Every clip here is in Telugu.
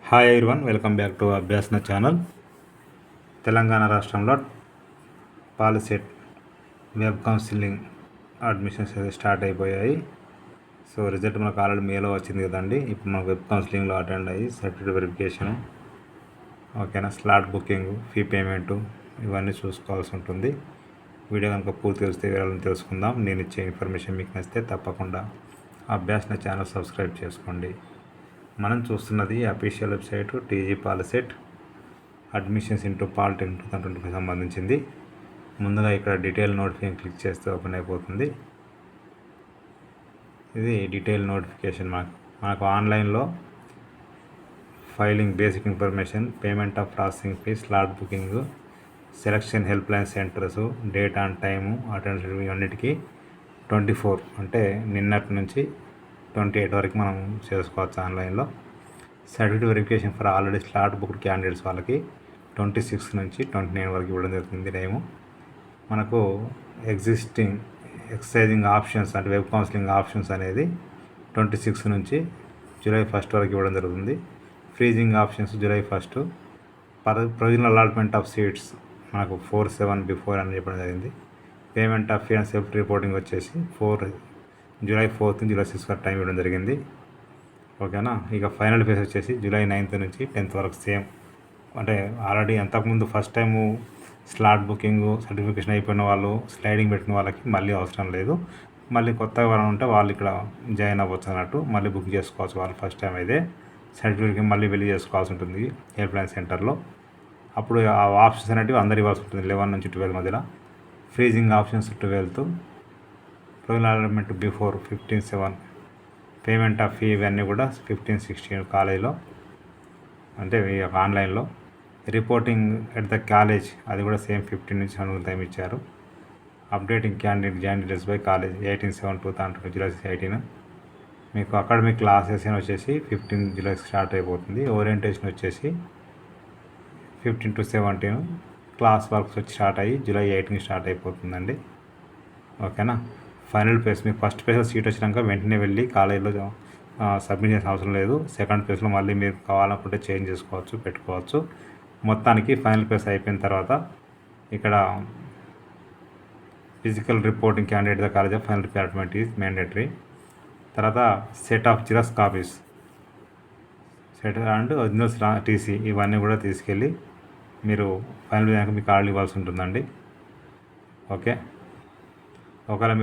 Hi everyone, welcome back to Abhyasana channel. Telangana రాష్ట్రంలో పాలిసెట్ వెబ్ కౌన్సిలింగ్ అడ్మిషన్స్ అయితే స్టార్ట్ అయిపోయాయి. సో రిజల్ట్ మనకు ఆల్రెడీ మేలో వచ్చింది కదండి. ఇప్పుడు మనం వెబ్ కౌన్సిలింగ్లో అటెండ్ అయ్యి సర్టిఫికేట్ వెరిఫికేషన్, ఓకేనా, స్లాట్ బుకింగ్, ఫీ పేమెంటు ఇవన్నీ చూసుకోవాల్సి ఉంటుంది. వీడియో కనుక పూర్తి తెలిస్తే వివరాలను తెలుసుకుందాం. నేను ఇచ్చే ఇన్ఫర్మేషన్ మీకు నచ్చితే తప్పకుండా అభ్యాసన ఛానల్ సబ్స్క్రైబ్ చేసుకోండి. మనం చూస్తున్నది official website TG POLYCET admissions into polytechnic 2025 సంబంధించింది. ముందుగా ఇక్కడ డీటెయిల్ నోటిఫికేషన్ క్లిక్ చేస్తే ఓపెన్ అయిపోతుంది. ఇది డీటెయిల్ నోటిఫికేషన్. మనకు ఆన్లైన్లో filing, basic information, payment of processing fee, slot booking, selection, help line centres, date and time, attendance ఇవన్నిటికీ 24 అంటే నిన్నటి నుంచి 28 వరకు మనం చేసుకోవచ్చు ఆన్లైన్లో. Certificate verification for already slot booked candidates వాళ్ళకి 26 నుంచి 29 వరకు ఇవ్వడం జరుగుతుంది టైము. మనకు ఎక్సైజింగ్ ఆప్షన్స్ అంటే వెబ్ కౌన్సిలింగ్ ఆప్షన్స్ అనేది 26 నుంచి జూలై 1 వరకు ఇవ్వడం జరుగుతుంది. Freezing options July 1. Provisional allotment of seats మనకు 4/7 బిఫోర్ అని చెప్పడం జరిగింది. Payment of fee and self reporting వచ్చేసి జూలై 4 జూలై 6 వరకు టైం ఇవ్వడం జరిగింది. ఓకేనా. ఇక ఫైనల్ ఫేజ్ వచ్చేసి జూలై 9 నుంచి 10 వరకు సేమ్. అంటే ఆల్రెడీ అంతకుముందు first time slot booking certification అయిపోయిన వాళ్ళు, స్లైడింగ్ పెట్టిన వాళ్ళకి మళ్ళీ అవసరం లేదు. మళ్ళీ కొత్తగా వాళ్ళు ఉంటే వాళ్ళు ఇక్కడ జాయిన్ అవ్వచ్చు అన్నట్టు. మళ్ళీ బుక్ చేసుకోవచ్చు వాళ్ళు ఫస్ట్ టైం అయితే. సర్టిఫికేట్ మళ్ళీ వెళ్ళి చేసుకోవాల్సి ఉంటుంది హెల్ప్ లైన్ సెంటర్లో. అప్పుడు ఆ ఆప్షన్స్ అనేటివి అందరు ఇవ్వాల్సి ఉంటుంది 11 నుంచి 12 మధ్యలో. Freezing options 12, provisional allotment before 15/7, payment of fee ఇవన్నీ కూడా 15-16 కాలేజీలో అంటే ఆన్లైన్లో. రిపోర్టింగ్ ఎట్ ద కాలేజ్ అది కూడా సేమ్ 15 నుంచి 7 టైం ఇచ్చారు. Updating candidate join details by college 18/7/2018 July 18. మీకు అకాడమిక్ క్లాసెస్ వచ్చేసి 15 జూలై స్టార్ట్ అయిపోతుంది. ఓరియంటేషన్ వచ్చేసి 15 to 17. క్లాస్ వర్క్స్ వచ్చి స్టార్ట్ అయ్యి జూలై 8 స్టార్ట్ అయిపోతుందండి. ఓకేనా. ఫైనల్ ఫేజ్ మీకు ఫస్ట్ ఫేజ్లో సీట్ వచ్చినాక వెంటనే వెళ్ళి కాలేజీలో సబ్మిట్ చేసిన అవసరం లేదు. సెకండ్ ఫేజ్లో మళ్ళీ మీరు కావాలనుకుంటే చేంజ్ చేసుకోవచ్చు, పెట్టుకోవచ్చు. మొత్తానికి ఫైనల్ ఫేజ్ అయిపోయిన తర్వాత ఇక్కడ physical reporting candidate the college of final allotment is mandatory. తర్వాత set of xerox copies, set and originals, TC ఇవన్నీ కూడా తీసుకెళ్ళి మీరు ఫైనల్ దాకా మీకు కార్డులు ఇవ్వాల్సి ఉంటుందండి. ఓకే. ఒకవేళ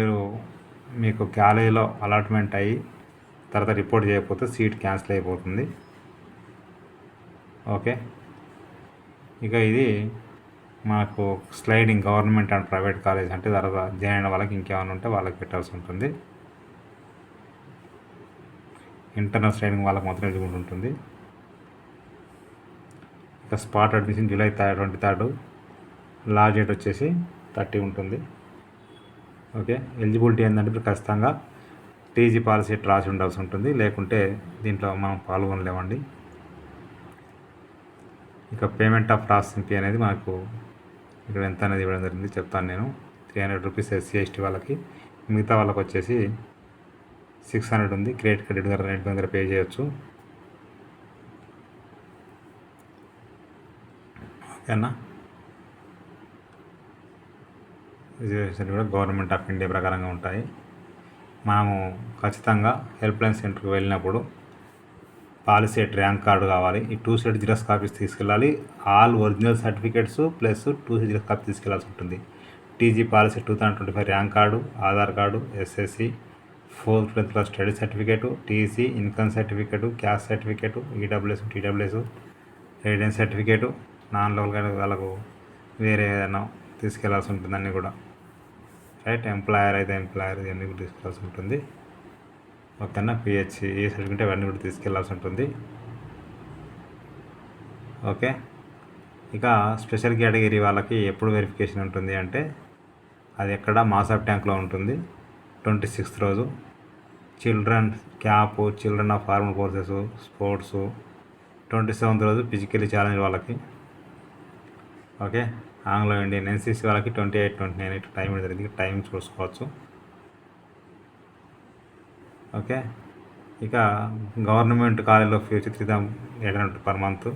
మీకు కాలేజీలో అలాట్మెంట్ అయ్యి తర్వాత రిపోర్ట్ చేయకపోతే సీట్ క్యాన్సిల్ అయిపోతుంది. ఓకే. ఇక ఇది మాకు sliding government and private college అంటే తర్వాత జాయిన్ అయిన వాళ్ళకి ఇంకేమైనా ఉంటే వాళ్ళకి పెట్టాల్సి ఉంటుంది. ఇంటర్నల్ స్లైడింగ్ వాళ్ళకి మాత్రం ఎలిజిబుల్ ఉంటుంది. ఇక spot admission July 23. Last date వచ్చేసి 30 ఉంటుంది. ఓకే. ఎలిజిబిలిటీ ఏంటంటే ఇప్పుడు ఖచ్చితంగా టీజీ పాలిసెట్ రాసి ఉండాల్సి ఉంటుంది, లేకుంటే దీంట్లో మనం పాల్గొనలేమండి. ఇక పేమెంట్ ఆఫ్ ప్రాసెసింగ్ ఫీ అనేది మనకు ఇక్కడ ఎంత అనేది ఇవ్వడం జరిగింది చెప్తాను నేను. 300 రూపీస్ SC/ST వాళ్ళకి, మిగతా వాళ్ళకి వచ్చేసి 600 ఉంది. క్రెడిట్ కార్డ్ నెట్ దగ్గర పే చేయొచ్చు. ఓకేనా. రిజర్వేషన్ కూడా గవర్నమెంట్ ఆఫ్ ఇండియా ప్రకారంగా ఉంటాయి. మనము ఖచ్చితంగా హెల్ప్ లైన్ సెంటర్కి వెళ్ళినప్పుడు పాలిసెట్ ర్యాంక్ కార్డు కావాలి. ఈ 2 సెట్ జిరాక్స్ కాపీస్ తీసుకెళ్ళాలి. All original certificates plus 2 set xerox copy తీసుకెళ్లాల్సి ఉంటుంది. TG Polycet 2025 rank card, Aadhaar card, SSC, 4th 10th class study certificate, TC, income certificate, caste certificate, EWS, TWS, residence certificate, non local వాళ్ళకు వేరే ఏదైనా తీసుకెళ్లాల్సి ఉంటుంది. అన్నీ కూడా రైట్. ఎంప్లాయర్ అయితే ఎంప్లాయర్ ఇవన్నీ కూడా తీసుకెళ్లాల్సి ఉంటుంది. ఓకేనా. PH ఏ సర్టిఫికేట్ అవన్నీ కూడా తీసుకెళ్లాల్సి ఉంటుంది. ఓకే. ఇక స్పెషల్ కేటగిరీ వాళ్ళకి ఎప్పుడు వెరిఫికేషన్ ఉంటుంది అంటే అది ఎక్కడ మాసాబ్ ట్యాంక్లో ఉంటుంది 26th రోజు. Children cap, children of formal courses, sports 27th రోజు ఫిజికల్లీ ఛాలెంజ్ వాళ్ళకి. ఓకే. ఆంగ్లో ఇండియన్ NCC వాళ్ళకి 28, 29 టైం జరిగింది. టైం చూసుకోవచ్చు. ఓకే. ఇక గవర్నమెంట్ కాలేజీలో ఫీ వచ్చి 3,800 per month.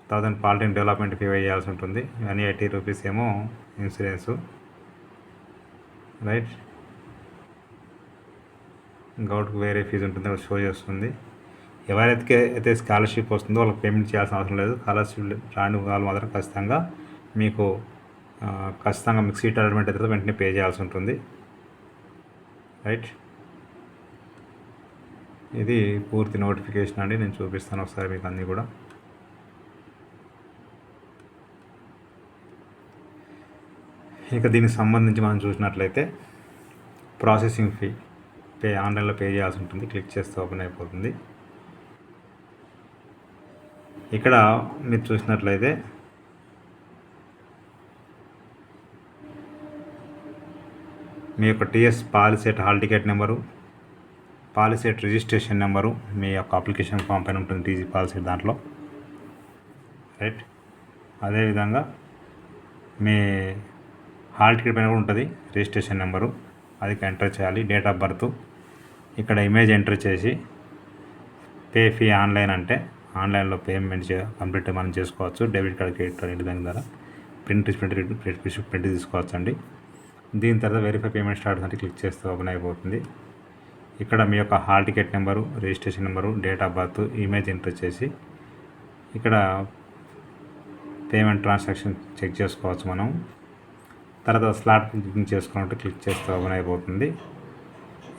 1000 polytechnic development fee వేయాల్సి ఉంటుంది. 180 రూపీస్ ఏమో ఇన్సూరెన్సు, రైట్. గౌట్కి వేరే ఫీజు ఉంటుంది, అది షో చేస్తుంది. ఎవరైతే అయితే స్కాలర్షిప్ వస్తుందో వాళ్ళకి పేమెంట్ చేయాల్సిన అవసరం లేదు. స్కాలర్షిప్ రాని వాళ్ళు మాత్రం ఖచ్చితంగా మీకు సీట్ అలాట్మెంట్ అయితే వెంటనే పే చేయాల్సి ఉంటుంది, రైట్. ఇది పూర్తి నోటిఫికేషన్ అండి. నేను చూపిస్తాను ఒకసారి మీకు అన్నీ కూడా. ఇక దీనికి సంబంధించి మనం చూసినట్లయితే ప్రాసెసింగ్ ఫీ ఆన్లైన్లో పే చేయాల్సి ఉంటుంది. క్లిక్ చేస్తే ఓపెన్ అయిపోతుంది. ఇక్కడ మీరు చూసినట్లయితే మీ యొక్క TS Polycet hall ticket number, Polycet registration number మీ యొక్క అప్లికేషన్ ఫామ్ పైన ఉంటుంది, టీజీ పాలిసెట్ దాంట్లో, రైట్. అదేవిధంగా మీ హాల్ టికెట్ పైన కూడా ఉంటుంది రిజిస్ట్రేషన్ నెంబరు, అది ఎంటర్ చేయాలి. డేట్ ఆఫ్ బర్త్, ఇక్కడ ఇమేజ్ ఎంటర్ చేసి పే ఫీ ఆన్లైన్ అంటే ఆన్లైన్లో పేమెంట్ కంప్లీట్ మనం చేసుకోవచ్చు. డెబిట్ కార్డ్, క్రెడిట్ కార్డ్ ఇంటి దాని ద్వారా ప్రింట్ తీసుకోవచ్చు అండి. దీని తర్వాత వెరిఫై పేమెంట్ స్టార్ట్ అంటే క్లిక్ చేస్తే ఓపెన్ అయిపోతుంది. ఇక్కడ మీ యొక్క hall ticket number, registration number, date of birth, image enter చేసి ఇక్కడ పేమెంట్ ట్రాన్సాక్షన్ చెక్ చేసుకోవచ్చు మనం. తర్వాత స్లాట్ బుకింగ్ చేసుకున్నట్టు క్లిక్ చేస్తే ఓపెన్ అయిపోతుంది.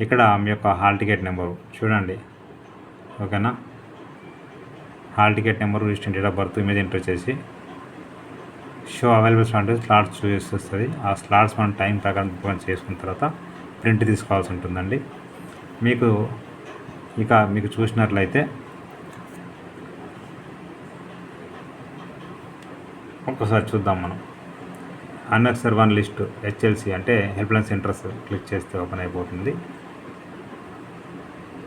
ఇక్కడ మీ యొక్క హాల్ టికెట్ నెంబరు చూడండి, ఓకేనా. Hall ticket number, registration, date of birth, image enter చేసి షో అవైలబుల్ స్లాట్స్ చూపిస్తుంది. ఆ స్లాట్స్ మనం టైం ప్రకారం బుక్ చేసుకున్న తర్వాత ప్రింట్ తీసుకోవాల్సి ఉంటుందండి. మీకు చూసినట్లయితే ఒక్కసారి చూద్దాం మనం. అన్నెక్సర్ 1 లిస్ట్ హెచ్ఎల్సి అంటే హెల్ప్ లైన్ సెంటర్స్ క్లిక్ చేస్తే ఓపెన్ అయిపోతుంది.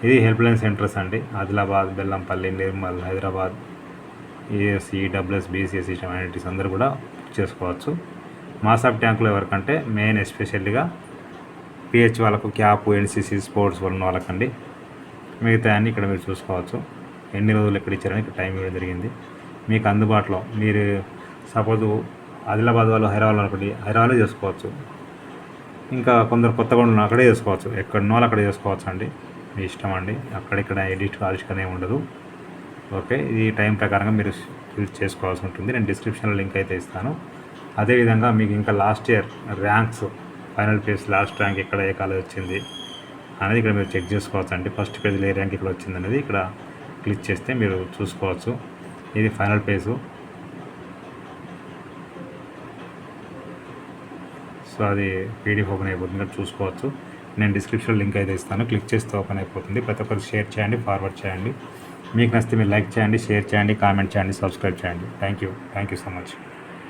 ఇది హెల్ప్ లైన్ సెంటర్స్ అండి. Adilabad, Bellampalli, Nirmal, Hyderabad, ESE, WS, BCSE humanities అందరూ కూడా చేసుకోవచ్చు. మాసాప్ ట్యాంకులో ఎవరికంటే మెయిన్ ఎస్పెషల్గా పిహెచ్ వాళ్ళకు, క్యాప్, ఎన్సీసీ, స్పోర్ట్స్ ఉన్న వాళ్ళకండి. మిగతా అన్నీ ఇక్కడ మీరు చూసుకోవచ్చు. ఎన్ని రోజులు ఎక్కడ ఇచ్చారని ఇక్కడ టైం ఇవ్వడం జరిగింది. మీకు అందుబాటులో మీరు సపోజ్ ఆదిలాబాద్ వాళ్ళు హైదరాబాద్ అనుకోండి, హైదరాబాద్లో చేసుకోవచ్చు. ఇంకా కొందరు కొత్తగూడెంలో అక్కడే చేసుకోవచ్చు. ఎక్కడున్న వాళ్ళు అక్కడ చేసుకోవచ్చు అండి, మీ ఇష్టం అండి. అక్కడిక్కడ ఎడిట్ ఆవిష్కరణ ఏమి ఉండదు, ఓకే. ఇది టైం ప్రకారంగా మీరు ఫిల్ చేసుకోవాల్సి ఉంటుంది. నేను డిస్క్రిప్షన్లో లింక్ అయితే ఇస్తాను. అదేవిధంగా మీకు ఇంకా last year ranks, final page last rank ఎక్కడ ఏ కాలేజ్ వచ్చింది అనేది ఇక్కడ మీరు చెక్ చేసుకోవచ్చు అండి. ఫస్ట్ పేజ్లో ఏ ర్యాంక్ ఇక్కడ వచ్చింది అనేది ఇక్కడ క్లిక్ చేస్తే మీరు చూసుకోవచ్చు. ఇది ఫైనల్ పేజు. సో అది పీడిఎఫ్ ఓపెన్ అయిపోతుంది, ఇక్కడ చూసుకోవచ్చు. నేను డిస్క్రిప్షన్లో లింక్ అయితే ఇస్తాను, క్లిక్ చేస్తే ఓపెన్ అయిపోతుంది. ప్రతి ఒక్కరు షేర్ చేయండి, ఫార్వర్డ్ చేయండి. మీకు నచ్చితే మీరు లైక్ చేయండి, షేర్ చేయండి, కామెంట్ చేయండి, సబ్స్క్రైబ్ చేయండి. Thank you so much.